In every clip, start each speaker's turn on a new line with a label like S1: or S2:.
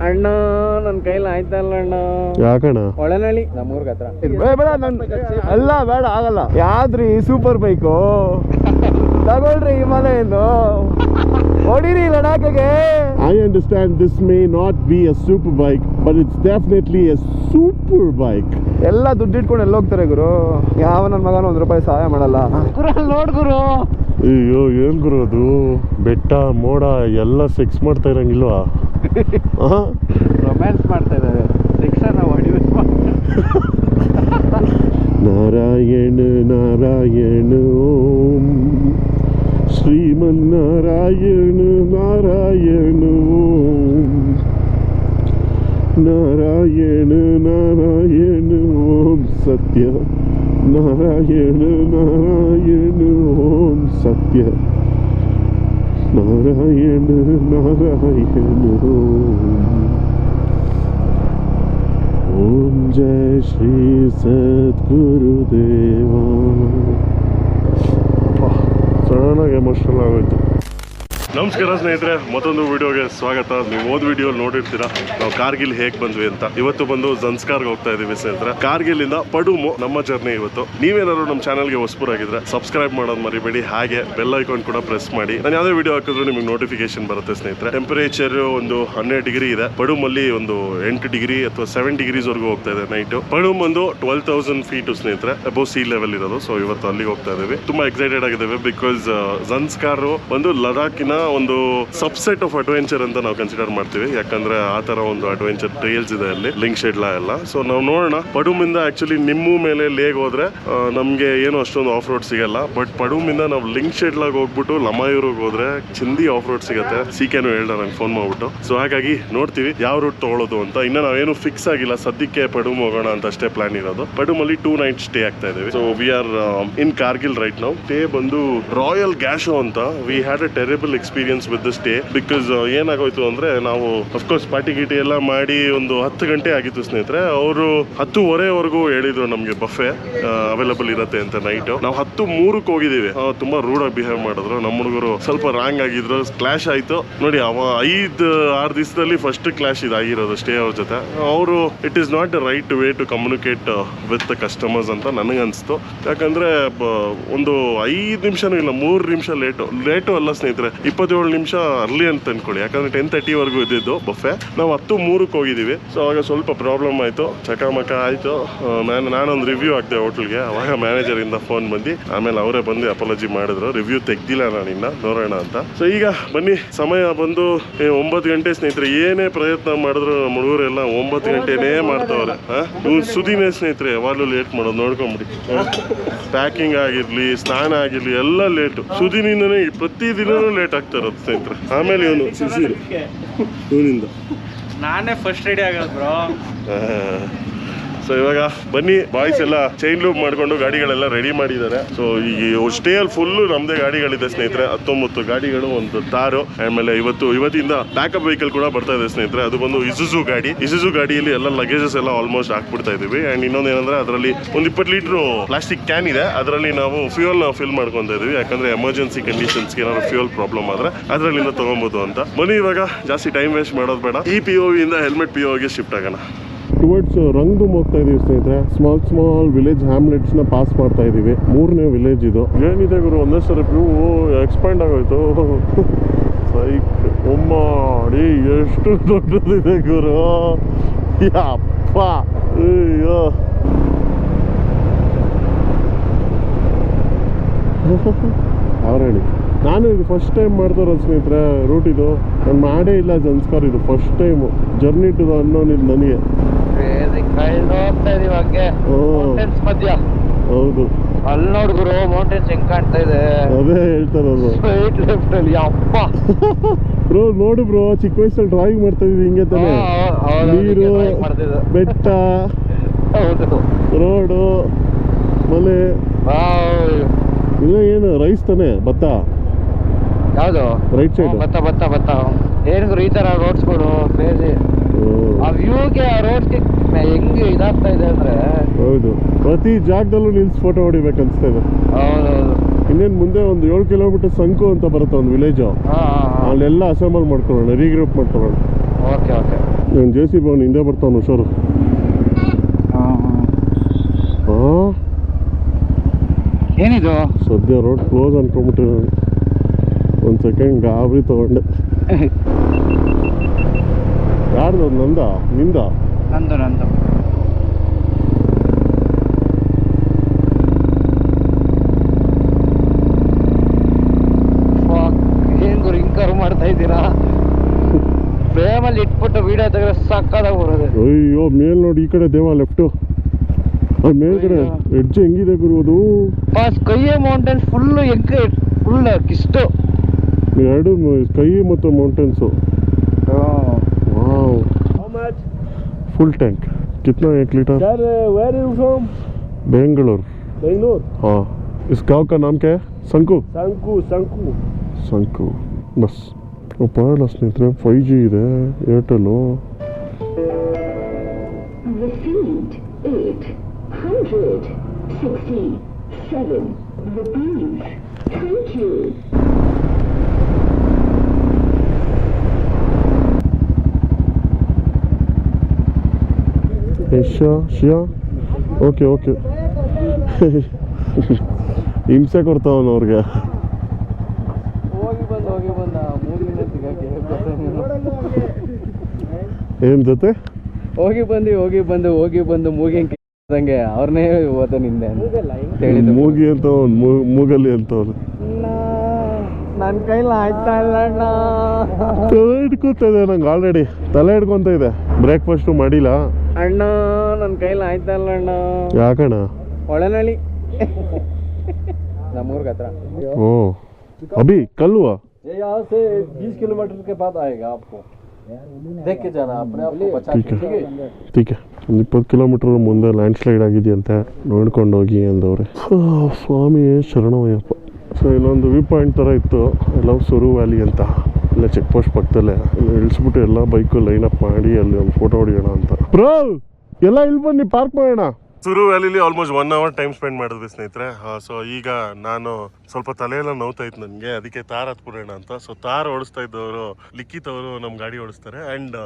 S1: ಅಣ್ಣ ನನ್ನ ಕೈಲಿ ಆಯ್ತಲ್ಲ ಅಣ್ಣ.
S2: ಯಾಕಣ್ಣ?
S1: ಒಳನಳ್ಳಿ ನಮ್ಮೂರ್ಗ ಹತ್ರ.
S2: ಅಲ್ಲ ಬೇಡ ಆಗಲ್ಲ. ಯಾವ್ದ್ರಿ ಸೂಪರ್ ಬೈಕು ತಗೊಳ್ರಿ Himalayan ಹೊಡಿರಿ ಲಡಾಖಗೆ. I understand this may not be a super bike, but it's definitely a super bike. ಎಲ್ಲ ದುಡ್ಡು ಇಟ್ಕೊಂಡು ಎಲ್ಲ ಹೋಗ್ತಾರೆ ಗುರು. ಯಾವ ನನ್ನ ಮಗನ ₹1 ಸಹಾಯ ಮಾಡಲ್ಲ.
S1: ನೋಡ್ ಗುರು.
S2: ಅಯ್ಯೋ ಏನ್ ಗುರು ಅದು ಬೆಟ್ಟ ಮೋಡ ಎಲ್ಲ ಸೆಕ್ಸ್ ಮಾಡ್ತಾ ಇರಂಗಿಲ್ವಾ?
S1: ರೊಮ್ಯಾನ್ಸ್ ಮಾಡ್ತಾ ಇದ್ದಾರೆ. ಸೆಕ್ಷನ್
S2: ನಾರಾಯಣ ನಾರಾಯಣ ಓಂ ಶ್ರೀಮನ್ನಾರಾಯಣ ನಾರಾಯಣ ಓಂ ನಾರಾಯಣ ನಾರಾಯಣ ಓಂ ಸತ್ಯ ನಾರಾಯಣ ನಾರಾಯಣ ಓಂ ಸತ್ಯ ನಾರಾಯಣ ನಾರಾಯಣ ಓಂ ಜಯ ಶ್ರೀ ಸದ್ಗುರುದೇವ. ಸಡನ್ನಾಗಿ ಎಮೋಷನಲ್ ಆಗೋಯ್ತು. ನಮಸ್ಕಾರ ಸ್ನೇಹಿತರೆ, ಮತ್ತೊಂದು ವಿಡಿಯೋಗೆ ಸ್ವಾಗತ. ನೀವು ಓದ್ ವಿಡಿಯೋ ನೋಡಿರ್ತೀರಾ ನಾವು ಕಾರ್ಗಿಲ್ ಹೇಗೆ ಬಂದ್ವಿ ಅಂತ. ಇವತ್ತು ಬಂದು ಜನ್ಸ್ಕಾರ್ಗೆ ಹೋಗ್ತಾ ಇದೀವಿ ಸ್ನೇಹಿತರೆ. ಕಾರ್ಗಿಲ್ ಇಂದ ಪಡುಮು ನಮ್ಮ ಜರ್ನಿ ಇವತ್ತು. ನೀವೇನಾದ್ರು ನಮ್ಮ ಚಾನಲ್ಗೆ ಹೊಸಬರಾಗಿದ್ರೆ ಸಬ್ಸ್ಕ್ರೈಬ್ ಮಾಡೋದು ಮರಿಬೇಡಿ. ಹಾಗೆ ಬೆಲ್ ಐಕಾನ್ ಕೂಡ ಪ್ರೆಸ್ ಮಾಡಿ. ನಾನು ಯಾವುದೇ ವಿಡಿಯೋ ಹಾಕಿದ್ರು ನಿಮಗೆ ನೋಟಿಫಿಕೇಶನ್ ಬರುತ್ತೆ ಸ್ನೇಹಿತರೆ. ಟೆಂಪರೇಚರ್ ಒಂದು 12 ಡಿಗ್ರಿ ಇದೆ. ಪಡುಮಲ್ಲಿ ಒಂದು 8 ಡಿಗ್ರಿ ಅಥವಾ 7 ಡಿಗ್ರೀಸ್ ವರೆಗೂ ಹೋಗ್ತಾ ಇದೆ ನೈಟ್. ಪಡುಮ್ ಒಂದು 12,000 ಫೀಟ್ ಸ್ನೇಹಿತರೆ, ಅಬೌವ್ ಸೀ ಲೆವೆಲ್ ಇರೋದು. ಸೊ ಇವತ್ತು ಅಲ್ಲಿಗೆ ಹೋಗ್ತಾ ಇದೀವಿ. ತುಂಬಾ ಎಕ್ಸೈಟೆಡ್ ಆಗಿದ್ದೇವೆ ಬಿಕಾಸ್ ಜನ್ಸ್ಕಾರ್ ಒಂದು ಲಡಾಖಿನ ಒಂದು ಸಬ್ಸೆಟ್ ಆಫ್ ಅಡ್ವೆಂಚರ್ ಅಂತ ನಾವು ಕನ್ಸಿಡರ್ ಮಾಡ್ತೀವಿ. ಯಾಕಂದ್ರೆ ಆ ತರ ಒಂದು ಅಡ್ವೆಂಚರ್ ಟ್ರೈಲ್ಸ್ ಇದೆ ಅಲ್ಲಿ, ಲಿಂಕ್ ಶೆಡ್ಲಾ ಎಲ್ಲ. ಸೊ ನಾವು ನೋಡೋಣ. ಪಡುಮಿಂದ ಆಕ್ಚುಲಿ ನಿಮ್ಮು ಮೇಲೆ ಲೇಗ್ ಹೋದ್ರೆ ನಮ್ಗೆ ಏನು ಅಷ್ಟೊಂದು ಆಫ್ ರೋಡ್ ಸಿಗಲ್ಲ. ಬಟ್ ಪಡುಮಿಂದ ನಾವು ಲಿಂಕ್ ಶೆಡ್ಲಾಗ ಹೋಗ್ಬಿಟ್ಟು ಲಮಾಯೂರ್ಗೆ ಹೋದ್ರೆ ಚಿಂದಿ ಆಫ್ ರೋಡ್ ಸಿಗುತ್ತೆ. ಸಿಕೆನು ಹೇಳ್ದ ನಂಗೆ ಫೋನ್ ಮಾಡ್ಬಿಟ್ಟು. ಸೊ ಹಾಗಾಗಿ ನೋಡ್ತೀವಿ ಯಾವ ರೂಟ್ ತಗೊಳ್ಳೋದು ಅಂತ. ಇನ್ನ ನಾವೇನು ಫಿಕ್ಸ್ ಆಗಿಲ್ಲ. ಸದ್ಯಕ್ಕೆ ಪಡುಮ್ ಹೋಗೋಣ ಅಂತ ಅಷ್ಟೇ ಪ್ಲಾನ್ ಇರೋದು. ಪಡುಮಲ್ಲಿ 2 ನೈಟ್ ಸ್ಟೇ ಆಗ್ತಾ ಇದೀವಿ. So we are in Kargil right now. Stay ಬಂದು ರಾಯಲ್ ಗ್ಯಾಶೋ ಅಂತ. We had a terrible experience with the stay because ಏನಾಗೋಯ್ತು ಅಂದ್ರೆ ನಾವು ಅಫ್ಕೋರ್ಸ್ ಪಾರ್ಟಿ ಗಿಟಿ ಎಲ್ಲ ಮಾಡಿ ಒಂದು 10 ಗಂಟೆ ಆಗಿತ್ತು ಸ್ನೇಹಿತರೆ. ಅವರು 10:15ವರೆಗೂ ಹೇಳಿದ್ರು ನಮ್ಗೆ ಬಫೆ ಅವೈಲಬಲ್ ಇರುತ್ತೆ ಅಂತ ನೈಟ್. ನಾವು 10:03ಕ್ಕೆ ಹೋಗಿದ್ದೀವಿ. ತುಂಬಾ ರೂಡ್ ಆಗಿ ಬಿಹೇವ್ ಮಾಡಿದ್ರು. ನಮ್ಮ ಹುಡುಗರು ಸ್ವಲ್ಪ ರಾಂಗ್ ಆಗಿದ್ರು. ಕ್ಲಾಶ್ ಆಯ್ತು ನೋಡಿ. 5-6 ದಿವಸದಲ್ಲಿ ಫಸ್ಟ್ ಕ್ಲಾಶ್ ಇದಾಗಿರೋದು ಸ್ಟೇ ಅವ್ರ ಜೊತೆ. ಅವರು it is not the right way to communicate with the customers ಅಂತ ನನಗನ್ಸ್ತು. ಯಾಕಂದ್ರೆ ಒಂದು 5 ನಿಮಿಷನೂ ಇಲ್ಲ, 3 ನಿಮಿಷ ಲೇಟು ಅಲ್ಲ ಸ್ನೇಹಿತರೆ, 27 ನಿಮಿಷ ಅರ್ಲಿ ಅಂತ ಅನ್ಕೊಳ್ಳಿ. ಯಾಕಂದ್ರೆ 10:30ವರೆಗೂ ಇದ್ದಿದ್ದು ಬಫೆ. ನಾವು 10:03ಕ್ಕೆ ಹೋಗಿದ್ದೀವಿ. ಸೊ ಆಗ ಸ್ವಲ್ಪ ಪ್ರಾಬ್ಲಮ್ ಆಯ್ತು, ಚಕಮಕ ಆಯ್ತು. ನಾನೊಂದು ರಿವ್ಯೂ ಹಾಕ್ದೆ ಹೋಟೆಲ್ಗೆ. ಅವಾಗ ಮ್ಯಾನೇಜರ್ ಇಂದ ಫೋನ್ ಬಂದು ಆಮೇಲೆ ಅವರೇ ಬಂದು ಅಪಾಲಜಿ ಮಾಡಿದ್ರು. ರಿವ್ಯೂ ತೆಗ್ದಿಲ್ಲ ನಾನಿನ್ನ, ನೋಡೋಣ ಅಂತ. ಸೊ ಈಗ ಬನ್ನಿ, ಸಮಯ ಬಂದು 9 ಗಂಟೆ ಸ್ನೇಹಿತರೆ. ಏನೇ ಪ್ರಯತ್ನ ಮಾಡಿದ್ರು ನಮ್ಮ ಹುಡುಗರೆಲ್ಲ 9 ಗಂಟೆನೇ ಮಾಡ್ತಾವ್ರೆ. ಸುದಿನೇ ಸ್ನೇಹಿತರೆ ಯಾವಾಗಲೂ ಲೇಟ್ ಮಾಡೋದು ನೋಡ್ಕೊಂಬಿಡಿ. ಪ್ಯಾಕಿಂಗ್ ಆಗಿರ್ಲಿ, ಸ್ನಾನ ಆಗಿರ್ಲಿ ಎಲ್ಲ ಲೇಟು. ಸುದಿನಿಂದನೇ ಪ್ರತಿದಿನನೂ ಲೇಟ್ ಆಗ್ತಾ ಇರೋದು ಸ್ನೇಹಿತರೆ. ಆಮೇಲೆ ಇವನು ಶಿಶಿರು ಇವನಿಂದ
S1: ನಾನೇ ಫಸ್ಟ್ ರೆಡಿ ಆಗೋದು ಬ್ರೋ.
S2: ಸೊ ಇವಾಗ ಬನ್ನಿ, ಬಾಯ್ಸ್ ಎಲ್ಲ ಚೈನ್ ಲೂಪ್ ಮಾಡ್ಕೊಂಡು ಗಾಡಿಗಳೆಲ್ಲ ರೆಡಿ ಮಾಡಿದ್ದಾರೆ. ಸೊ ಈಗ ಸ್ಟೇ ಅಲ್ಲಿ ಫುಲ್ಲು ನಮ್ದೇ ಗಾಡಿಗಳಿದೆ ಸ್ನೇಹಿತರೆ. 19 ಗಾಡಿಗಳು, ಒಂದು ತಾರು. ಆಮೇಲೆ ಇವತ್ತಿಂದ ಬ್ಯಾಕಪ್ ವೆಹಿಕಲ್ ಕೂಡ ಬರ್ತಾ ಇದೆ ಸ್ನೇಹಿತರೆ. ಅದು ಬಂದು ಇಸುಜು ಗಾಡಿ. ಇಸುಜು ಗಾಡಿಯಲ್ಲಿ ಎಲ್ಲ ಲಗೇಜಸ್ ಎಲ್ಲ ಆಲ್ಮೋಸ್ಟ್ ಹಾಕ್ಬಿಡ್ತಾ ಇದೀವಿ. ಅಂಡ್ ಇನ್ನೊಂದು ಏನಂದ್ರೆ ಅದರಲ್ಲಿ ಒಂದು 20 ಲೀಟರ್ ಪ್ಲಾಸ್ಟಿಕ್ ಕ್ಯಾನ್ ಇದೆ. ಅದರಲ್ಲಿ ನಾವು ಫ್ಯೂಯಲ್ ಫಿಲ್ ಮಾಡ್ಕೊಂತ ಇದೀವಿ. ಯಾಕಂದ್ರೆ ಎಮರ್ಜೆನ್ಸಿ ಕಂಡೀಷನ್ಸ್ಗೆ ಏನಾದ್ರು ಫ್ಯೂಯಲ್ ಪ್ರಾಬ್ಲಮ್ ಆದ್ರೆ ಅದರಲ್ಲಿಂದ ತಗೊಬಹುದು ಅಂತ. ಬನ್ನಿ ಇವಾಗ ಜಾಸ್ತಿ ಟೈಮ್ ವೇಸ್ಟ್ ಮಾಡೋದು ಬೇಡ. ಈ POV ಇಂದ ಹೆಲ್ಮೆಟ್ POVಗೆ ಶಿಫ್ಟ್ ಆಗೋಣ. ಟುವರ್ಡ್ಸ್ ರಂಗ್ದುಮ್ ಹೋಗ್ತಾ ಇದೀವಿ ಸ್ನೇಹಿತರೆ. ಸ್ಮಾಲ್ ವಿಲೇಜ್ ಹ್ಯಾಮ್ಲೆಟ್ಸ್ ನ ಪಾಸ್ ಮಾಡ್ತಾ ಇದೀವಿ. 3ನೇ ವಿಲೇಜ್ ಇದು. ಏನಿದೆ ಗುರು, ಒಂದೇ ಸರಿ ವ್ಯೂ ಎಕ್ಸ್ಪ್ಯಾಂಡ್ ಆಗೋಯ್ತು. ಒಮ್ಮಾಡಿ ಎಷ್ಟು ದೊಡ್ಡದಿದೆ ಗುರು, ಯಪ್ಪ. ಅಯ್ಯೋ ಅವ್ರು ಹೇಳಿ. ನಾನು ಇದು ಫಸ್ಟ್ ಟೈಮ್ ಮಾಡ್ತಾ ಇರೋದು ಸ್ನೇಹಿತರೆ ರೂಟ್. ಇದು ನಾನು ಮಾಡೇ ಇಲ್ಲ ಜನ್ಸ್ಕಾರ್. ಇದು first time journey to the unknown ಇದು ನನಗೆ. ಹೌದು,
S1: ಅಲ್ಲಿ ನೋಡ್ಗುರು ಮೌಂಟೇನ್ಸ್ ಹೆಂಗ್ ಕಾಣ್ತಾ ಇದೆ.
S2: ಅದೇ ಹೇಳ್ತಾರದು. ಬ್ರೋ ನೋಡು ಬ್ರೋ, ಚಿಕ್ಕ ವಯಸ್ಸಲ್ಲಿ ಡ್ರಾಯಿಂಗ್ ಮಾಡ್ತಾ ಇದ್ವಿ ಹಿಂಗೆ ತಾನೆ. ನೀರು, ಬೆಟ್ಟ, ರೋಡು, ಮನೆ. ಇಲ್ಲ ಏನು ರೈಸ್ ತಾನೆ, ಭತ್ತ.
S1: ಯಾವ್ದು
S2: ರೈಟ್ ಸೈಡ್
S1: ಭತ್ತ. ಏನ್ ಈ ತರ ರೋಡ್ಸ್ಗಳು ಕ್ರೇಜಿ. ಆ ವ್ಯೂಗೆ, ಆ ರೋಡ್ಸ್ಗೆ ಹೆಂಗೆ ಇದಾಗ್ತಾ ಇದೆ ಅಂದ್ರೆ.
S2: ಹೌದು, ಪ್ರತಿ ಜಾಗದಲ್ಲೂ ನಿಲ್ಸಿ ಫೋಟೋ ಹೊಡಿಬೇಕು ಅನ್ಸ್ತಾ ಇದೆ.
S1: ಹೌದೌದು.
S2: ಇನ್ನೇನು ಮುಂದೆ ಒಂದು 7 ಕಿಲೋಮೀಟರ್ ಸಂಕು ಅಂತ ಬರುತ್ತೆ ಒಂದು ವಿಲೇಜು. ಅಲ್ಲೆಲ್ಲ ಅಸೆಂಬಲ್ ಮಾಡ್ಕೊಳ್ಳೋಣ, ರೀಗ್ರೂಪ್ ಮಾಡ್ಕೊಳ್ಳೋಣ.
S1: ಓಕೆ.
S2: ನಾನು JCB ಅವನು ಹಿಂದೆ ಬರ್ತಾವನು ಹುಷಾರು. ಹಾಂ
S1: ಏನಿದು
S2: ಸದ್ಯ ರೋಡ್ ಕ್ಲೋಸ್ ಅನ್ಕೊಂಬಿಟ್ಟೆ ನಾನು. ಒಂದು ಸೆಕೆಂಡ್ ಗಾಬರಿ ತಗೊಂಡೆ. ಯಾರ್ದು ಅದು? ನಿಂದ
S1: ನಂದು ಏನ್ ಗುರು ಹಿಂಗ್ ಮಾಡ್ತಾ ಇದ್ದೀರಾ? ಫ್ರೇಮಲ್ಲಿ ಇಟ್ಬಿಟ್ಟು ವಿಡಿಯೋ ತೆಗೆದ್ರೆ ಸಕ್ಕದಾಗಿ ಬರೋದು.
S2: ಅಯ್ಯೋ ಮೇಲ್ ನೋಡಿ, ಈ ಕಡೆ ದೇವ ಲೆಫ್ಟು. ಅದು ಮೇಲ್ಗಡೆ ಎಡ್ಜ್ ಹೆಂಗಿದೆ ಬಿರುವುದು.
S1: ಕೈಯೇ ಮೌಂಟೇನ್ಸ್ ಫುಲ್ ಕಿಷ್ಟು
S2: ಎರಡು ಕೈ ಮತ್ತು ಮೌಂಟೇನ್ಸು. ವಾವ್, फुल टैंक कितना 1 litre?
S3: Sir where you from?
S2: Bangalore. हाँ, इस गांव का नाम क्या है? संकू. बस वो पड़ा स्ನೇಹಿತರೆ 5G ಇದೆ Airtel.
S4: Received 867 rupees. Thank you.
S2: Shia okay ಹಿಂಸೆ ಕೊಡ್ತಾವನು ಅವ್ರಿಗೆ.
S1: ಹೋಗಿ ಬಂದ ಮೂಗಿನ ಸಿಗಕ್ಕೆ
S2: ಏನ್ ಜೊತೆ
S1: ಹೋಗಿ ಬಂದು ಮೂಗಿಂಗೆ ಅವ್ರನ್ನೇ ಓದ ನಿಂದೆ
S2: ಮೂಗಿ ಅಂತ ಮೂಗಲ್ಲಿ ಅಂತವ್ರು.
S1: ನನ್ನ ಕೈಲಿ ಆಯ್ತಾ ಇಲ್ಲ ಅಣ್ಣ.
S2: ತಲೆ ಹಿಡ್ಕೊತಾ ಇದೆ ನಂಗೆ ಆಲ್ರೆಡಿ, ತಲೆ ಹಿಡ್ಕೊಂತ ಇದೆ. ಬ್ರೇಕ್ಫಾಸ್ಟ್ ಮಾಡಿಲ್ಲ
S1: ಅಣ್ಣ, ನನ್ನ ಕೈಲಿ ಆಯ್ತಾ ಇಲ್ಲ ಅಣ್ಣ.
S2: ಯಾಕಣ್ಣ?
S1: ಒಳನಳ್ಳಿ ನಮ್ಮೂರ್ಗ ಹತ್ರ.
S2: ಓ ಅಭಿ ಕಲ್ हुआ?
S3: ये यहाँ से 20 किलोमीटर के बाद आएगा आपको, देख के जाना अपने आप को बचा के.
S2: ठीक है. ಒಂದು 20 ಕಿಲೋಮೀಟರ್ ಮುಂದೆ ಲ್ಯಾಂಡ್ ಸ್ಲೈಡ್ ಆಗಿದೆಯಂತೆ, ನೋಡ್ಕೊಂಡು ಹೋಗಿ ಅಂದವ್ರೆ. ಸ್ವಾಮಿ ಶರಣವಯ್ಯಪ್ಪ. ಸೊ ಇಲ್ಲೊಂದು ವ್ಯೂ ಪಾಯಿಂಟ್ ಥರ ಇತ್ತು, ಎಲ್ಲ ಸುರು ವ್ಯಾಲಿ ಅಂತ. ಇಲ್ಲ ಚೆಕ್ ಪೋಸ್ಟ್ ಪಕ್ಕದಲ್ಲೇ ಇಳಿಸ್ಬಿಟ್ಟು ಎಲ್ಲ ಬೈಕು ಲೈನ್ ಅಪ್ ಮಾಡಿ ಅಲ್ಲಿ ಒಂದು ಫೋಟೋ ಹೊಡಿಯೋಣ ಅಂತ. ಬ್ರೋ ಎಲ್ಲ ಇಲ್ಲಿ ಬನ್ನಿ ಪಾರ್ಕ್ ಮಾಡೋಣ. ಸುರು ವ್ಯಾಲಿಲಿ ಆಲ್ಮೋಸ್ಟ್ 1 hour ಟೈಮ್ ಸ್ಪೆಂಡ್ ಮಾಡಿದ್ವಿ ಸ್ನೇಹಿತರೆ. ಸೊ ಈಗ ನಾನು ಸ್ವಲ್ಪ ತಲೆಯೆಲ್ಲ ನೋವ್ತಾ ಇತ್ತು ನನಗೆ, ಅದಕ್ಕೆ ತಾರ್ ಹತ್ಬಿಡೋಣ ಅಂತ. ಸೊ ತಾರ್ ಓಡಿಸ್ತಾ ಇದ್ದವರು ಲಿಖಿತ್ ಅವರು ನಮ್ಮ ಗಾಡಿ ಓಡಿಸ್ತಾರೆ. ಆ್ಯಂಡ್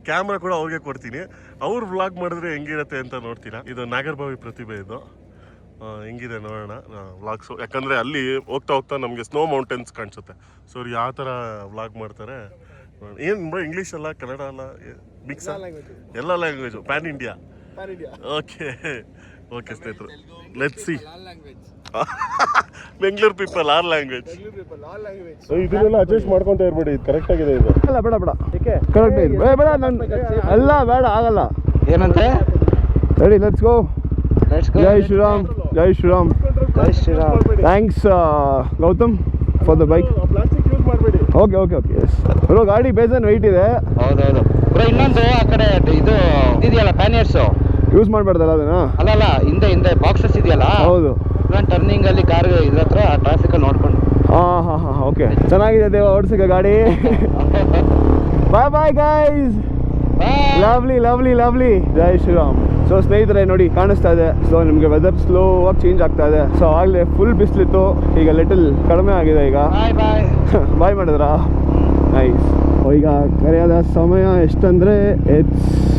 S2: ಕ್ಯಾಮ್ರಾ ಕೂಡ ಅವ್ರಿಗೆ ಕೊಡ್ತೀನಿ. ಅವ್ರು ವ್ಲಾಗ್ ಮಾಡಿದ್ರೆ ಹೆಂಗಿರುತ್ತೆ ಅಂತ ನೋಡ್ತೀರಾ. ಇದು ನಾಗರಬಾವಿ ಪ್ರತಿಭೆ. ಇದು ಹೆಂಗಿದೆ ನೋಡೋಣ ವ್ಲಾಗ್ಸು. ಯಾಕಂದರೆ ಅಲ್ಲಿ ಹೋಗ್ತಾ ನಮಗೆ ಸ್ನೋ ಮೌಂಟೇನ್ಸ್ ಕಾಣಿಸುತ್ತೆ. ಸೊ ಅವ್ರು ಯಾವ ಥರ ವ್ಲಾಗ್ ಮಾಡ್ತಾರೆ. ಏನು ಇಂಗ್ಲೀಷ್ ಅಲ್ಲ, ಕನ್ನಡ ಅಲ್ಲ, ಮಿಕ್ಸ್ ಎಲ್ಲ ಲ್ಯಾಂಗ್ವೇಜು, ಪ್ಯಾನ್ ಇಂಡಿಯಾ. ಓಕೆ ಸ್ನೇಹಿತರು, let's see. Bengaluru people are language. ಇದನ್ನೆಲ್ಲ ಅಡ್ಜಸ್ಟ್ ಮಾಡ್ಕೊಂತ ಇರ್ಬೇಡಿ, ಇದು ಕರೆಕ್ಟ್ ಆಗಿದೆ. ಇದು
S3: ಅಲ್ಲ ಬೇಡ ಕರೆಕ್ಟ್ ಇದೆ. ಬೇಡ ನನ್ನ ಎಲ್ಲ ಬೇಡ ಆಗಲ್ಲ.
S1: ಏನಂತೆ?
S3: Ready, let's go. ಜೈ Shriram. Thanks Gautam for the bike.
S2: Plastic use ಮಾಡಬೇಡಿ.
S3: ಓಕೆ ಎಸ್ ಬ್ರೋ, ಗಾಡಿ ಬೇಜಾನ್ ವೆಯ್ಟ್ ಇದೆ.
S1: ಹೌದೌದು ಬ್ರೋ. ಇನ್ನೊಂದು ಆ ಕಡೆ ಇದು ಇದೆಯಲ್ಲ ಪ್ಯಾನಿಯರ್ಸ್,
S3: ಯೂಸ್ ಮಾಡಬಾರ್ದಲ್ಲ ಅದನ್ನ.
S1: ಅಲ್ಲ ಹಿಂದೆ ಬಾಕ್ಸಸ್ ಇದೆಯಲ್ಲ.
S3: ಹೌದು,
S1: ಟರ್ನಿಂಗ್ ಅಲ್ಲಿ ಕಾರ್ ಇದ್ರ ಹತ್ರ ಟ್ರಾಫಿಕ್ ಅಲ್ಲಿ ನೋಡ್ಕೊಂಡು.
S3: ಹಾಂ ಓಕೆ, ಚೆನ್ನಾಗಿದೆ ದೇವ ಓಡಿಸಿಕ ಗಾಡಿ. Bye guys. ಲವ್ಲಿ. ಜೈ ಶ್ರೀರಾಮ್. ಸೊ ಸ್ನೇಹಿತರೆ ನೋಡಿ, ಕಾಣಿಸ್ತಾ ಇದೆ. ಸೊ ನಿಮಗೆ ವೆದರ್ ಸ್ಲೋ ಆಗಿ ಚೇಂಜ್ ಆಗ್ತಾ ಇದೆ. ಸೊ ಆಗಲೇ ಫುಲ್ ಬಿಸಿಲಿತ್ತು, ಈಗ ಲಿಟಲ್ ಕಡಿಮೆ ಆಗಿದೆ. ಈಗ ಬಾಯ್ ಮಾಡಿದ್ರಾ? ನೈಸ್. ಈಗ ಕರೆಯಾದ ಸಮಯ ಎಷ್ಟಂದರೆ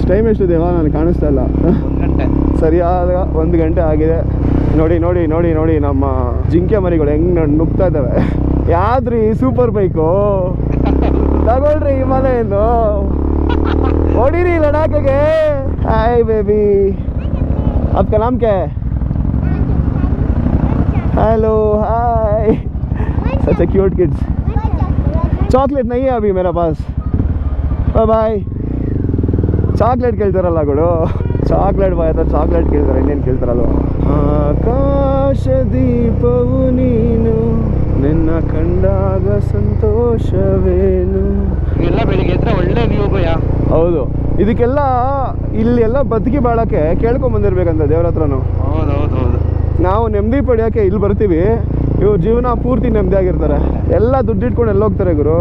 S3: ಟೈಮ್ ಎಷ್ಟಿದೆಯಾ ನನಗೆ ಕಾಣಿಸ್ತಾ ಇಲ್ಲ. ಸರಿಯಾದ 1 ಗಂಟೆ ಆಗಿದೆ. ನೋಡಿ ನಮ್ಮ ಜಿಂಕೆ ಮರಿಗಳು ಹೆಂಗೆ ನುಗ್ತಾ ಇದ್ದಾವೆ. ಯಾವ್ದ್ರಿ ಸೂಪರ್ ಬೈಕು ತಗೊಳ್ರಿ, ಹಿಮಾಲಯನ್ನು ಹೊಡೀರಿ ಲಡಾಖಗೆ. हाय बेबी, आपका नाम क्या है? हेलो हाय, सच ए क्यूट किड्स. चॉकलेट नहीं है अभी मेरे पास. बाय. ಚಾಕ್ಲೇಟ್ ಕೇಳ್ತಾರಲ್ಲ ಗುಡು, ಚಾಕ್ಲೇಟ್ ಬಾಯ್ ಹತ್ರ ಚಾಕ್ಲೇಟ್ ಕೇಳ್ತಾರೆ, ಇನ್ನೇನು ಕೇಳ್ತಾರಲ್ವ. ಆಕಾಶ ದೀಪವು ನೀನು, ನಿನ್ನ ಕಂಡಾಗ ಸಂತೋಷವೇನು.
S1: ಎಲ್ಲ ಬೆಳಿಗ್ಗೆ ಎದ್ರೆ ಒಳ್ಳೆ ವ್ಯೂ ಭಯ.
S3: ಹೌದು, ಇದಕ್ಕೆಲ್ಲ ಇಲ್ಲಿ ಎಲ್ಲ ಬದುಕಿ ಬಾಳಕ್ಕೆ ಕೇಳ್ಕೊಂಬಂದಿರ್ಬೇಕಂತ ದೇವ್ರ ಹತ್ರನು.
S1: ಹೌದು.
S3: ನಾವು ನೆಮ್ಮದಿ ಪಡೆಯೋಕ್ಕೆ ಇಲ್ಲಿ ಬರ್ತೀವಿ, ಇವ್ರು ಜೀವನ ಪೂರ್ತಿ ನೆಮ್ಮದಿ ಆಗಿರ್ತಾರೆ. ಎಲ್ಲ ದುಡ್ಡು ಇಟ್ಕೊಂಡು ಎಲ್ಲ ಹೋಗ್ತಾರೆ ಗುರು.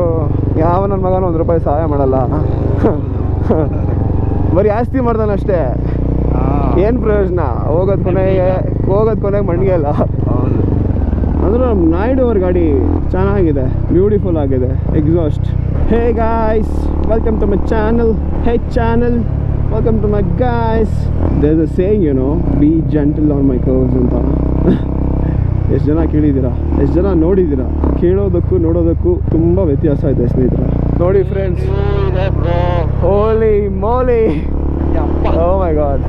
S3: ಯಾವ ನನ್ನ ಮಗನೂ 1 ರೂಪಾಯಿ ಸಹಾಯ ಮಾಡಲ್ಲ, ಬರೀ ಆಸ್ತಿ ಮಾಡ್ತಾನೆ ಅಷ್ಟೇ. ಏನು ಪ್ರಯೋಜನ? ಹೋಗೋದು ಕೊನೆಗೆ ಮಂಡಿಗೆ ಇಲ್ಲ. ಅಂದ್ರೆ ನಾಯ್ಡು ಅವ್ರ ಗಾಡಿ ಚೆನ್ನಾಗಿದೆ, ಬ್ಯೂಟಿಫುಲ್ ಆಗಿದೆ. Exhaust. Hey guys, welcome to my channel. Hey channel, welcome to my guys. There's a saying, you know, be gentle on my curves ಅಂತ. ಎಷ್ಟು ಜನ ಕೇಳಿದ್ದೀರಾ, ಎಷ್ಟು ಜನ ನೋಡಿದ್ದೀರಾ? ಕೇಳೋದಕ್ಕೂ ನೋಡೋದಕ್ಕೂ ತುಂಬ ವ್ಯತ್ಯಾಸ ಇದೆ ಸ್ನೇಹಿತರೆ. ನೋಡಿ ಫ್ರೆಂಡ್ಸ್, ಹೋಲಿ ಮೋಲಿ, ಓ ಮೈ ಗಾಡ್.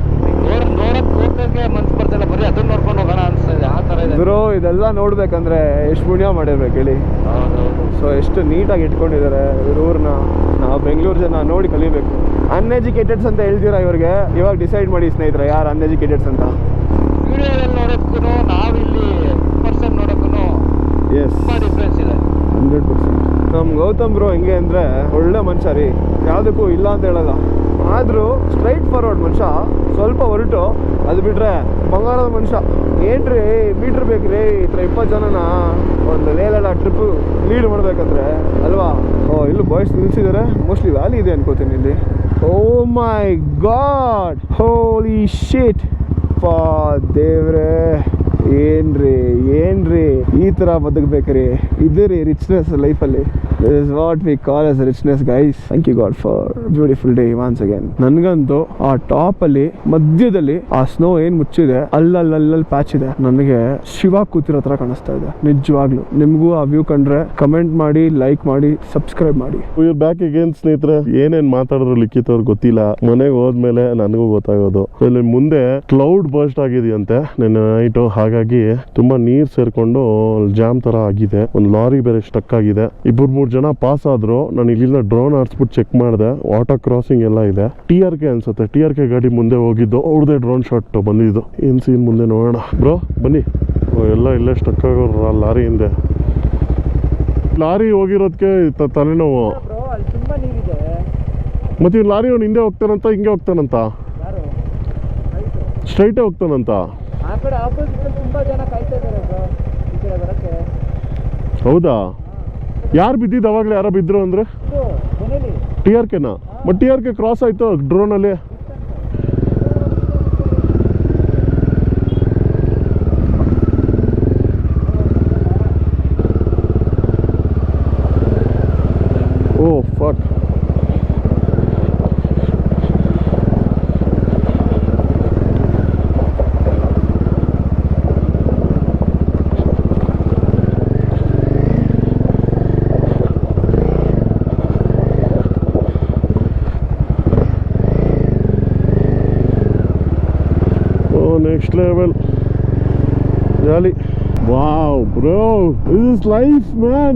S1: ನೋಡಕ್ ಹೋಗಕ್ಕೆ ಮನ್ಸು ಬರ್ತಿಲ್ಲ, ಬರೀ ಅದನ್ನ ನೋಡ್ಕೊಂಡು ಹೋಗೋಣ ಅನ್ಸ್ತಿದೆ, ಆ ಥರ ಇದೆ
S3: ಬ್ರೋ. ಇದೆಲ್ಲ ನೋಡ್ಬೇಕಂದ್ರೆ ಎಷ್ಟು ಪುಣ್ಯ ಮಾಡಿರ್ಬೇಕು ಹೇಳಿ. ಸೊ ಎಷ್ಟು ನೀಟಾಗಿ ಇಟ್ಕೊಂಡಿದ್ದಾರೆ ಇವ್ರ ಊರನ್ನ. ನಾವು ಬೆಂಗಳೂರು ಜನ ನೋಡಿ ಕಲಿಬೇಕು. ಅನ್ಎಜುಕೇಟೆಡ್ಸ್ ಅಂತ ಹೇಳ್ತೀರಾ ಇವ್ರಿಗೆ? ಇವಾಗ ಡಿಸೈಡ್ ಮಾಡಿ ಸ್ನೇಹಿತರೆ, ಯಾರು ಅನ್ಎಜುಕೇಟೆಡ್ಸ್ ಅಂತ.
S1: ವಿಡಿಯೋದಲ್ಲಿ ನೋಡೋಕ್ಕೂ ನಾವಿಲ್ಲಿ ಪರ್ಸನ್ ನೋಡೋಕ್ಕೂ
S3: ಎಸ್,
S1: ತುಂಬ ಡಿಫ್ರೆನ್ಸ್ ಇದೆ.
S3: 100%. ನಮ್ಮ ಗೌತಮ್ ಬ್ರೋ ಹೆಂಗೆ ಅಂದರೆ ಒಳ್ಳೆ ಮನುಷ್ಯ ರೀ, ಯಾವುದಕ್ಕೂ ಇಲ್ಲ ಅಂತ ಹೇಳಲ್ಲ. ಆದರೂ ಸ್ಟ್ರೈಟ್ ಫಾರ್ವರ್ಡ್ ಮನುಷ್ಯ. ಸ್ವಲ್ಪ ಹೊರಟು ಅದು ಬಿಟ್ಟರೆ ಬಂಗಾರದ ಮನುಷ್ಯ. ಏನ್ರಿ ಮೀಟ್ರ್ ಬೇಕ್ರಿ ಈ ಥರ 20 ಜನನ ಒಂದು ಲೇಲೆಲ್ಲ ಟ್ರಿಪ್ಪು ಲೀಡ್ ಮಾಡಬೇಕಂದ್ರೆ ಅಲ್ವಾ? ಇಲ್ಲೂ ಬಾಯ್ಸ್ ನಿಲ್ಸಿದ್ದಾರೆ, ಮೋಸ್ಟ್ಲಿ ವ್ಯಾಲಿ ಇದೆ ಅನ್ಕೋತೀನಿ ಇಲ್ಲಿ. ಓ ಮೈ ಗಾಡ್, ಹೋಲಿ ಶಿಟ್ ಪಾ ದೇವ್ರೆ. ಏನ್ರಿ ಈ ಥರ ಬದುಕಬೇಕ್ರಿ. ಇದೇ ರೀ ರಿಚ್ನೆಸ್ ಲೈಫಲ್ಲಿ. This is what we call as richness guys. Thank you God for beautiful day once again. ನನಗಂತೂ ಆ ಟಾಪಲ್ಲಿ ಮಧ್ಯದಲ್ಲಿ ಆ ಸ್ನೋ ಏನು ಮುಚ್ಚಿದೆ, ಅಲ್ಲಲ್ಲಿ ಪ್ಯಾಚ್ ಇದೆ, ನನಗೆ ಶಿವ ಕೂತಿರೋ ಥರ ಕಾಣಿಸ್ತಾ ಇದೆ ನಿಜವಾಗ್ಲೂ. ನಿಮಗೂ ಆ ವ್ಯೂ ಕಂಡ್ರೆ ಕಮೆಂಟ್ ಮಾಡಿ, ಲೈಕ್ ಮಾಡಿ, ಸಬ್ಸ್ಕ್ರೈಬ್ ಮಾಡಿ.
S2: ಇವ್ರು ಬ್ಯಾಕ್ ಅಗೇನ್ ಸ್ನೇಹಿತರೆ. ಏನೇನ್ ಮಾತಾಡಿದ್ರು ಲಿಖಿತ್ ಅವ್ರಿಗೆ ಗೊತ್ತಿಲ್ಲ. ಮನೆಗೆ ಹೋದ್ಮೇಲೆ ನನಗೂ ಗೊತ್ತಾಗೋದು. ಇಲ್ಲಿ ಮುಂದೆ ಕ್ಲೌಡ್ ಬರ್ಸ್ಟ್ ಆಗಿದೆಯಂತೆ ನಿನ್ನೆ ನೈಟು. ಹಾಗಾಗಿ ತುಂಬಾ ನೀರ್ ಸೇರ್ಕೊಂಡು ಜಾಮ್ ತರ ಆಗಿದೆ. ಒಂದು ಲಾರಿ ಬೇರೆ ಸ್ಟಕ್ ಆಗಿದೆ. 2-3 ಜನ ಪಾಸ್ ಆದ್ರು. ನಾನು ಇಲ್ಲಿಂದ ಡ್ರೋನ್ ಆಡ್ಸ್ಬಿಟ್ಟು ಚೆಕ್ ಮಾಡಿದೆ, ವಾಟರ್ ಕ್ರಾಸಿಂಗ್ ಎಲ್ಲ ಇದೆ. TRK ಅನ್ಸುತ್ತೆ, TRK ಗಾಡಿ ಮುಂದೆ ಹೋಗಿದ್ದು, ಅವ್ರದೇ ಡ್ರೋನ್ ಶಾಟ್ ಬಂದಿದ್ದು. ಏನ್ ಸೀನ್ ಮುಂದೆ ನೋಡೋಣ. ಬ್ರೋ ಬನ್ನಿ. ಎಲ್ಲ ಇಲ್ಲೇ ಸ್ಟಕ್ ಆಗೋರು ಲಾರಿ ಹಿಂದೆ. ಲಾರಿ ಹೋಗಿರೋದಕ್ಕೆ ತಲೆನೋವು. ಮತ್ತೆ ಲಾರಿ ಅವ್ನು ಹಿಂದೆ ಹೋಗ್ತಾನಂತ, ಹಿಂಗೆ ಹೋಗ್ತಾನಂತ, ಸ್ಟ್ರೈಟೇ ಹೋಗ್ತಾನಂತ. ಹೌದಾ? ಯಾರು ಬಿದ್ದಿದ್ದು ಅವಾಗಲೇ? ಯಾರೋ ಬಿದ್ರು ಅಂದ್ರೆ TRKನಾ? ಬಟ್ TRK ಕ್ರಾಸ್ ಆಯ್ತು ಡ್ರೋನಲ್ಲಿ. ಓ fuck. Next level. Really? Wow, bro. This is life, man.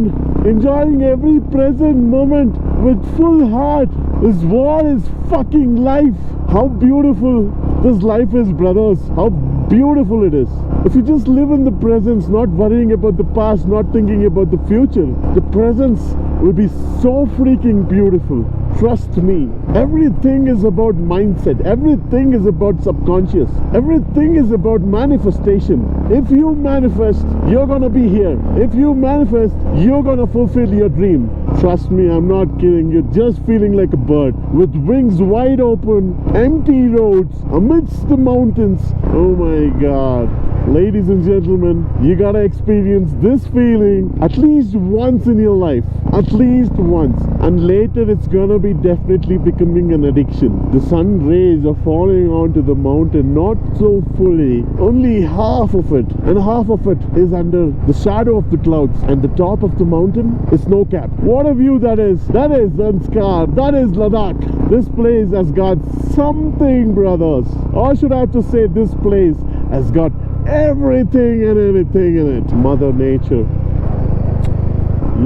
S2: Enjoying every present moment with full heart. This what is fucking life. How beautiful this life is, brothers. How beautiful it is. If you just live in the presence, not worrying about the past, not thinking about the future, the presence will be so freaking beautiful. Trust me. Everything is about mindset. Everything is about subconscious. Everything is about manifestation. If you manifest, you're gonna be here. If you manifest, you're gonna fulfill your dream. Trust me, I'm not kidding. You're just feeling like a bird with wings wide open, empty roads amidst the mountains. Oh my God. Ladies and gentlemen, you gotta experience this feeling at least once in your life. At least once. And later it's gonna be definitely becoming an addiction. The sun rays are falling onto the mountain, not so fully. Only half of it. And half of it is under the shadow of the clouds. And the top of the mountain is snow-capped. What a view that is. That is Zanskar. That is Ladakh. This place has got something, brothers. Or should I have to say this place has got everything and anything in it. Mother Nature.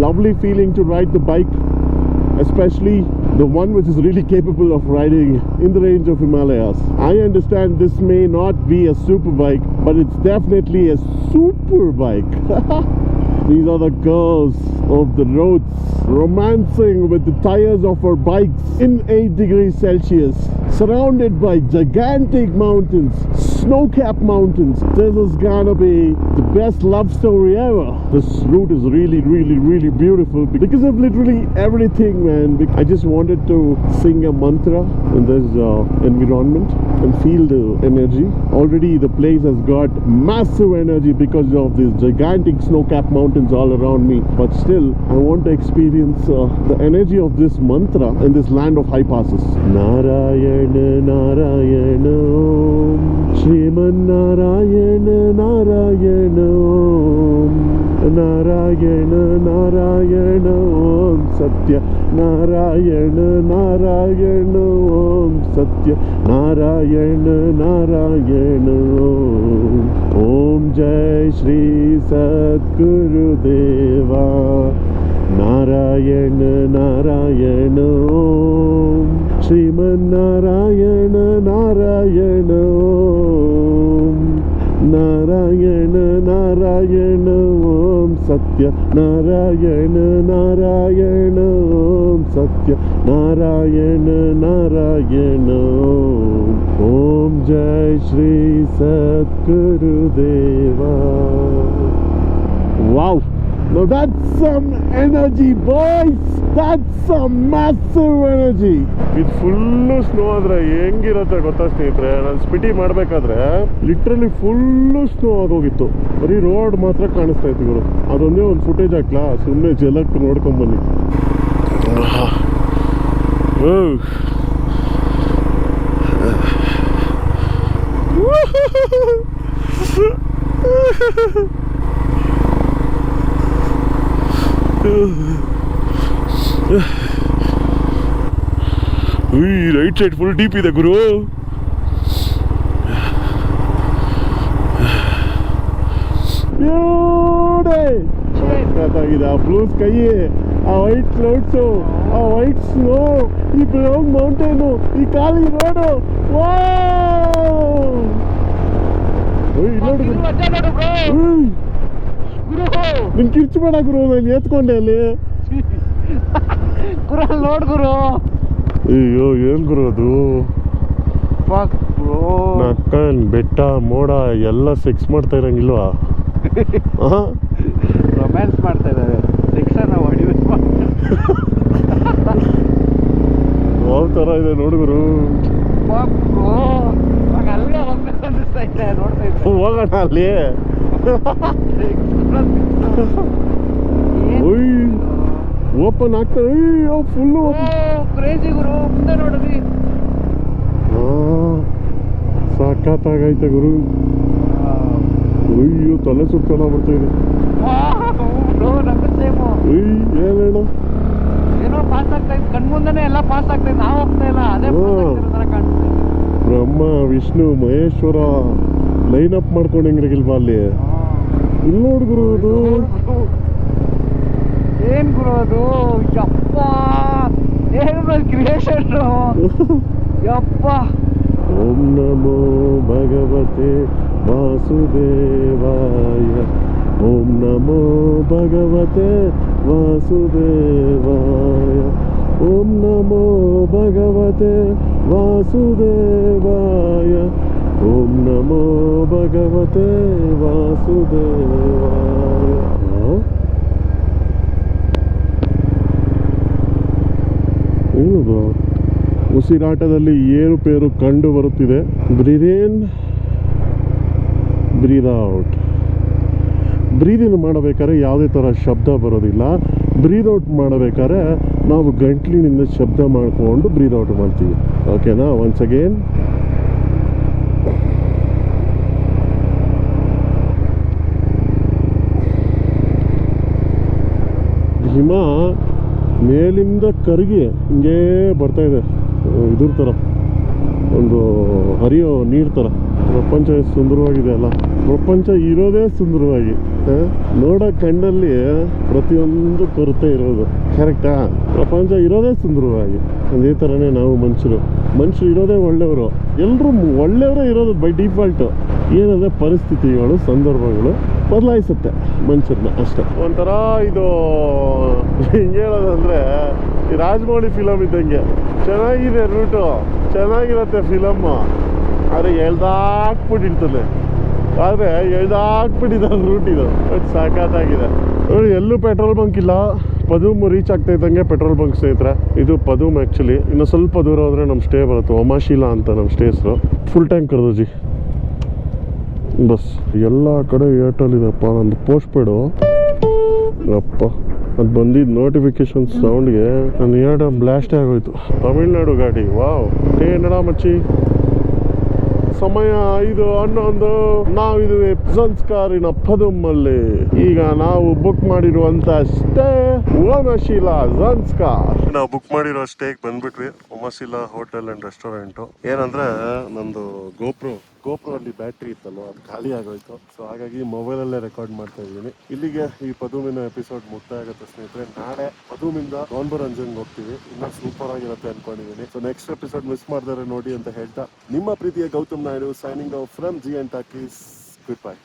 S2: Lovely feeling to ride the bike, especially the one which is really capable of riding in the range of Himalayas. I understand this may not be a super bike, but it's definitely a super bike. These are the girls of the roads romancing with the tires of our bikes in 8 degrees Celsius, surrounded by gigantic mountains, snow-capped mountains. This is gonna be the best love story ever. This route is really, really, really beautiful because of literally everything, man. I just wanted to sing a mantra in this environment and feel the energy. Already the place has got massive energy because of these gigantic snow-capped mountains all around me. But still, I want to experience the energy of this mantra in this land of high passes. Narayana, Narayana, Shriman Narayana, Narayana, Narayana, Narayana, Om Satya, Narayana, Narayana, Om Satya, Narayana, Narayana, Om Jai Shri Sadguru Deva, Narayana, Narayana, Om Shriman Narayana, Narayana, Om Narayana, Narayana, Om Satya, Narayana, Narayana, Om Satya, Narayana, Narayana, Om Jai Shri Sadguru Deva. Wow! Now that's some energy, boys! That's some massive energy! ಇದು full snow ಆದರೆ ಹೆಂಗಿರುತ್ತೆ ಗೊತ್ತಾ ಸ್ನೇಹಿತರೆ? ನಾನು ಸ್ಪಿಟಿ ಮಾಡಬೇಕಾದ್ರೆ literally full snow ಆಗೋಗಿತ್ತು. ಬರೀ road ಮಾತ್ರ ಕಾಣಿಸ್ತಾ ಇತ್ತು ಗುರು. ಅದೊಂದೇ ಒಂದು ಫುಟೇಜ್ ಹಾಕ್ಲಾ, ಸುಮ್ಮನೆ ಜಲಕ್ಕೆ ನೋಡ್ಕೊಂಬನ್ನಿ. ರೈಟ್ ಸೈಡ್ ಫುಲ್ ಡೀಪ್ ಇದೆ ಗುರು. ಆಗಿದೆ ಆ ಬ್ಲೂ ಸ್ಕೈ, ಆ ವೈಟ್ ಕ್ಲೌಡ್ಸು, ಆ ವೈಟ್ ಸ್ನೋ, ಈ ಬ್ರೌನ್ ಮೌಂಟೇನು, ಈ ಖಾಲಿ ರೋಡು. ನಿನ್ ಕಿರ್ಚು ಬೇಡ ಗುರು, ನಾನು ಎತ್ಕೊಂಡೆ ಅಲ್ಲಿ.
S1: ನೋಡ್ ಗುರು.
S2: ಅಯ್ಯೋ ಏನ್ ಗುರು ಅದು? ನಕ್ಕನ್ ಬೆಟ್ಟ ಮೋಡ ಎಲ್ಲ ಸೆಕ್ಸ್ ಮಾಡ್ತಾ ಇರಂಗಿಲ್ವಾ?
S1: ರೊಮ್ಯಾನ್ಸ್ ಮಾಡ್ತಾ ಇದ್ದಾರೆ.
S2: ಯಾವ ತರ ಇದೆ ನೋಡು ಗುರು. ಹೋಗೋಣ ಅಲ್ಲಿ. ಓಪನ್ ಆಗ್ತದೆ. ಫುಲ್ಲು
S1: ಕ್ರೇಜಿ ಗುರು. ಮುಂದೆ ನೋಡ್ರಿ.
S2: ಸಾಕಾಗೈತೆ ಗುರು. ಅಯ್ಯೋ ತಲೆ ಸುತ್ತಲ ಬರ್ತಾ ಇದೆ. ಏನೇನು
S1: ಏನೋ ಪಾಸ್ ಆಗ್ತಾ ಇತ್ತು ಕಣ್ಮುಂದನೆ, ಎಲ್ಲ ಪಾಸ್ ಆಗ್ತಾ ಇತ್ತು, ನಾವು ಹೋಗ್ತಾ ಇಲ್ಲ. ಅದೇ
S2: ಬ್ರಹ್ಮ ವಿಷ್ಣು ಮಹೇಶ್ವರ ಲೈನ್ ಅಪ್ ಮಾಡ್ಕೊಂಡಂಗಿಲ್ವಾ ಅಲ್ಲಿ? ಇಲ್ಲಿ ನೋಡು ಗುರು, ಅದು
S1: ಏನ್ ಗುರು ಅದು? ಯಪ್ಪ ಏನು ಕ್ರಿಯೇಷನ್ ಯಪ್ಪ.
S2: ಓಂ ನಮೋ ಭಗವತೆ ವಾಸುದೇವಾಯ, ಓಂ ನಮೋ ಭಗವತೆ ವಾಸುದೇವಾಯ, ಓಂ ನಮೋ ಭಗವತೆ ವಾಸುದೇವಾಯ, ಓಂ ನಮೋ ಭಗವತೆ ವಾಸುದೇವಾಯ. ಏನದು? ಉಸಿರಾಟದಲ್ಲಿ ಏರುಪೇರು ಕಂಡು ಬರುತ್ತಿದೆ. ಬ್ರೀದ್ ಇನ್, ಬ್ರೀದ್ ಔಟ್. ಬ್ರೀದ್ ಇನ್ ಮಾಡಬೇಕಾದ್ರೆ ಯಾವುದೇ ಥರ ಶಬ್ದ ಬರೋದಿಲ್ಲ. ಬ್ರೀದ್ ಔಟ್ ಮಾಡಬೇಕಾದ್ರೆ ನಾವು ಗಂಟ್ಲಿನಿಂದ ಶಬ್ದ ಮಾಡಿಕೊಂಡು ಬ್ರೀದ್ ಔಟ್ ಮಾಡ್ತೀವಿ. ಓಕೆನಾ? Once again. ಹಿಮ ಮೇಲಿಂದ ಕರಗಿ ಹಿಂಗೇ ಬರ್ತಾ ಇದೆ. ಇದ್ರ ಥರ ಒಂದು ಹರಿಯೋ ನೀರು ಥರ. ಪ್ರಪಂಚ ಎಷ್ಟು ಸುಂದರವಾಗಿದೆ ಅಲ್ಲ. ಪ್ರಪಂಚ ಇರೋದೇ ಸುಂದರವಾಗಿ. ನೋಡೋ ಕಣ್ಣಲ್ಲಿ ಪ್ರತಿಯೊಂದು ಕೊರತೆ ಇರೋದು. ಕರೆಕ್ಟಾ? ಪ್ರಪಂಚ ಇರೋದೇ ಸುಂದರವಾಗಿ. ಅದೇ ಥರನೇ ನಾವು ಮನುಷ್ಯರು ಇರೋದೇ ಒಳ್ಳೆಯವರು. ಎಲ್ಲರೂ ಒಳ್ಳೆಯವರೇ ಇರೋದು ಬೈ ಡಿಫಾಲ್ಟು. ಏನಂದರೆ ಪರಿಸ್ಥಿತಿಗಳು, ಸಂದರ್ಭಗಳು ಬದಲಾಯಿಸುತ್ತೆ ಮನುಷ್ಯರನ್ನ ಅಷ್ಟೇ. ಒಂಥರ ಇದು ಹಿಂಗೆ ಹೇಳೋದಂದರೆ ಈ ರಾಜಮೌಳಿ ಫಿಲಮ್ ಇದ್ದಂಗೆ. ಚೆನ್ನಾಗಿದೆ ರೂಟು, ಚೆನ್ನಾಗಿರುತ್ತೆ ಫಿಲಮ್ಮು. ಆದರೆ ಎಳ್ದಾಕ್ಬಿಟ್ಟಿರ್ತದೆ, ಆದರೆ ಎಳ್ದಾಕ್ಬಿಟ್ಟಿದ್ದಾರೆ ರೂಟ್ ಇದು. ಸಾಕಾಗಿದೆ ನೋಡಿ. ಎಲ್ಲೂ ಪೆಟ್ರೋಲ್ ಬಂಕ್ ಇಲ್ಲ. ಪದೂಮ್ ರೀಚ್ ಆಗ್ತಾ ಇದ್ದಂಗೆ ಪೆಟ್ರೋಲ್ ಬಂಕ್ ಸ್ನೇಹಿತರೆ. ಇದು ಪದೂಮ್ ಆ್ಯಕ್ಚುಲಿ. ಇನ್ನು ಸ್ವಲ್ಪ ದೂರ ಹೋದರೆ ನಮ್ಮ ಸ್ಟೇ ಬರುತ್ತೆ, ಒಮಾಶೀಲಾ ಅಂತ ನಮ್ಮ ಸ್ಟೇ ಹೆಸರು. ಫುಲ್ ಟ್ಯಾಂಕ್ ಕರೆದೋಜಿ ಬಸ್. ಎಲ್ಲ ಕಡೆ ಏರ್ಟೆಲ್ ಇದೆಪ್ಪ. ನಂದು ಪೋಸ್ಟ್ ಪೇಡು ಅಪ್ಪ, ಅದು ಬಂದಿದ್ದು ನೋಟಿಫಿಕೇಶನ್ ಸೌಂಡ್ಗೆ ನನ್ನ ಏರ್ಟೆಲ್ ಬ್ಲಾಸ್ಟೇ ಆಗೋಯ್ತು. ತಮಿಳ್ನಾಡು ಗಾಡಿ, ವಾವ್. ಏನಡ ಮಚ್ಚಿ, ಸಮಯ 5:11. ನಾವಿದುವೆ ಸಂಸ್ಕಾರಿನ ಪದುಮ್ಮಲ್ಲಿ. ಈಗ ನಾವು ಬುಕ್ ಮಾಡಿರುವಂತ ಸ್ಟೇ ಒಮಾಶೀಲಾ ಸಂಸ್ಕಾರ್. ನಾವು ಬುಕ್ ಮಾಡಿರೋ ಸ್ಟೇಗೆ ಬಂದ್ಬಿಟ್ವಿ, ಒಮಾಶೀಲಾ ಹೋಟೆಲ್ ಅಂಡ್ ರೆಸ್ಟೋರೆಂಟ್. ಏನಂದ್ರೆ ನಂದು ಗೋಪ್ರೋ ಅಲ್ಲಿ ಬ್ಯಾಟ್ರಿ ಇತ್ತಲ್ವ, ಅದು ಖಾಲಿ ಆಗೋಯ್ತು. ಸೊ ಹಾಗಾಗಿ ಮೊಬೈಲಲ್ಲೇ ರೆಕಾರ್ಡ್ ಮಾಡ್ತಾ ಇದ್ದೀನಿ. ಇಲ್ಲಿಗೆ ಈ ಪದೂಮಿನ ಎಪಿಸೋಡ್ ಮುಕ್ತಾಯ ಆಗುತ್ತೆ ಸ್ನೇಹಿತರೆ. ನಾಳೆ ಪದೂಮಿಂದ ಗೋನ್ಬರಂಜನ್ಗೆ ಹೋಗ್ತೀವಿ. ಇನ್ನೂ ಸೂಪರ್ ಆಗಿರುತ್ತೆ ಅನ್ಕೊಂಡಿದ್ದೀನಿ. ಸೊ ನೆಕ್ಸ್ಟ್ ಎಪಿಸೋಡ್ ಮಿಸ್ ಮಾಡಿದರೆ ನೋಡಿ ಅಂತ ಹೇಳ್ತಾ, ನಿಮ್ಮ ಪ್ರೀತಿಯ Gautam Naidu signing off from G and talkies. Good bye.